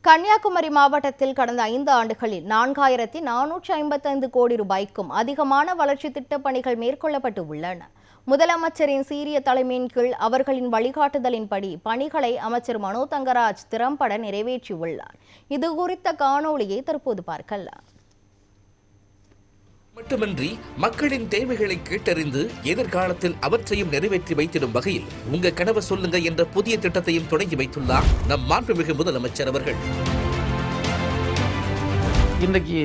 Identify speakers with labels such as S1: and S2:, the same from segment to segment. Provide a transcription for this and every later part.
S1: கன்னியாகுமரி மாவட்டத்தில் கடந்த 5 ஆண்டுகளில் 4455 கோடி ரூபாய்க்கும் அதிகமான வளர்ச்சி திட்டப் பணிகள் மேற்கொள்ளப்பட்டு உள்ளன. முதலமைச்சரின் சீரிய தலைமையின் கீழ் அவர்களின் வழிகாட்டுதலின்படி பணிகளை அமைச்சர் மனோ தங்கராஜ் திறம்பட நிறைவேற்றியுள்ளார். இது குறித்த காணொளியை தற்போது பார்க்கலாம்.
S2: மட்டுமின்றி மக்களின் தேவைகளை கேட்டறிந்து எதிர்காலத்தில் அவற்றையும் நிறைவேற்றி வைத்திடும் வகையில் உங்க கனவு சொல்லுங்க என்ற புதிய திட்டத்தையும் தொடங்கி வைத்துள்ளார் நம் மாண்புமிகு முதலமைச்சர் அவர்கள்.
S3: இன்றைக்கு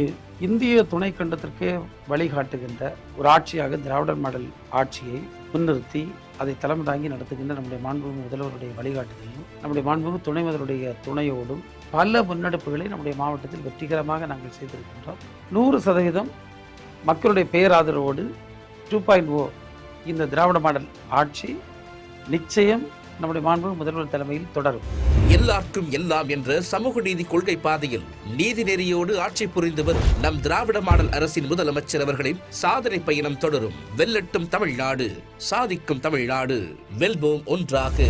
S3: இந்திய துணை கண்டத்திற்கு வழிகாட்டுகின்ற ஒரு ஆட்சியாக திராவிடர் மாடல் ஆட்சியை முன்னிறுத்தி அதை தலைமை தாங்கி நடத்துகின்ற நம்முடைய மாண்புமிகு முதல்வருடைய வழிகாட்டுதலும் நம்முடைய மாண்புமிகு துணை முதல்வருடைய துணையோடும் பல முன்னெடுப்புகளை நம்முடைய மாவட்டத்தில் வெற்றிகரமாக நாங்கள் செய்திருக்கின்றோம். 100% மக்களுடைய பேராதரவோடு 2.0 இந்த திராவிட மாடல் ஆட்சி நிச்சயம் நம்முடைய மாண்புமிகு முதல்வர் தலைமையில் தொடரும்.
S2: எல்லாருக்கும் எல்லாம் என்ற சமூக நீதி கொள்கை பாதையில் நீதி நெறியோடு ஆட்சி புரிந்தவர் நம் திராவிட மாடல் அரசின் முதலமைச்சர் அவர்களின் சாதனை பயணம் தொடரும். வெல்லட்டும் தமிழ்நாடு, சாதிக்கும் தமிழ்நாடு, வெல்வோம் ஒன்றாக.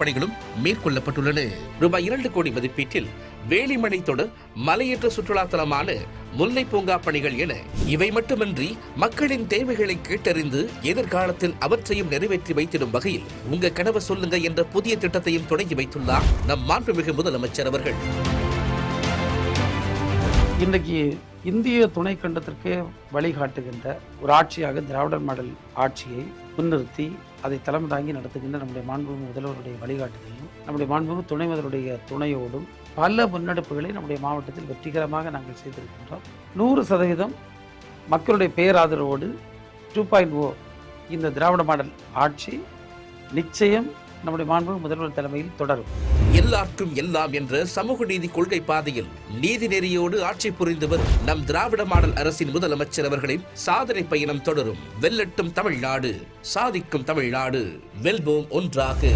S2: பணிகளும் மேற்கொள்ளப்பட்டுள்ளன. ரூபாய் 2 கோடி மதிப்பீட்டில் வேலிமலை தொடர் மலையேற்ற சுற்றுலா தலமான முல்லை பூங்கா பணிகள் என இவை மட்டுமின்றி மக்களின் தேவைகளை கேட்டறிந்து எதிர்காலத்தில் அவற்றையும் நிறைவேற்றி வைத்திடும் வகையில் உங்க கனவு சொல்லுங்க என்ற புதிய திட்டத்தையும் தொடங்கி வைத்துள்ளார் நம் மாண்புமிகு முதலமைச்சர் அவர்கள்.
S3: இன்றைக்கு இந்திய துணை கண்டத்திற்கு வழிகாட்டுகின்ற ஒரு ஆட்சியாக திராவிடர் மாடல் ஆட்சியை முன்னிறுத்தி அதை தலைமை தாங்கி நடத்துகின்ற நம்முடைய மாண்புமிகு முதல்வருடைய வழிகாட்டுதலும் நம்முடைய மாண்புமிகு துணை முதல்வருடைய துணையோடும் பல முன்னெடுப்புகளை நம்முடைய மாவட்டத்தில் வெற்றிகரமாக நாங்கள் செய்திருக்கின்றோம். 100% மக்களுடைய பேராதரவோடு 2.0 இந்த திராவிட மாடல் ஆட்சி நிச்சயம் நம்முடைய மாண்புமிகு முதல்வர் தலைமையில் தொடரும்.
S2: எல்லாருக்கும் எல்லாம் என்ற சமூக நீதி கொள்கை பாதையில் நீதி நெறியோடு ஆட்சி புரிந்தவர் நம் திராவிட மாடல் அரசின் முதலமைச்சர் அவர்களின் சாதனை பயணம் தொடரும். வெல்லட்டும் தமிழ்நாடு, சாதிக்கும் தமிழ்நாடு, வெல்வோம் ஒன்றாக.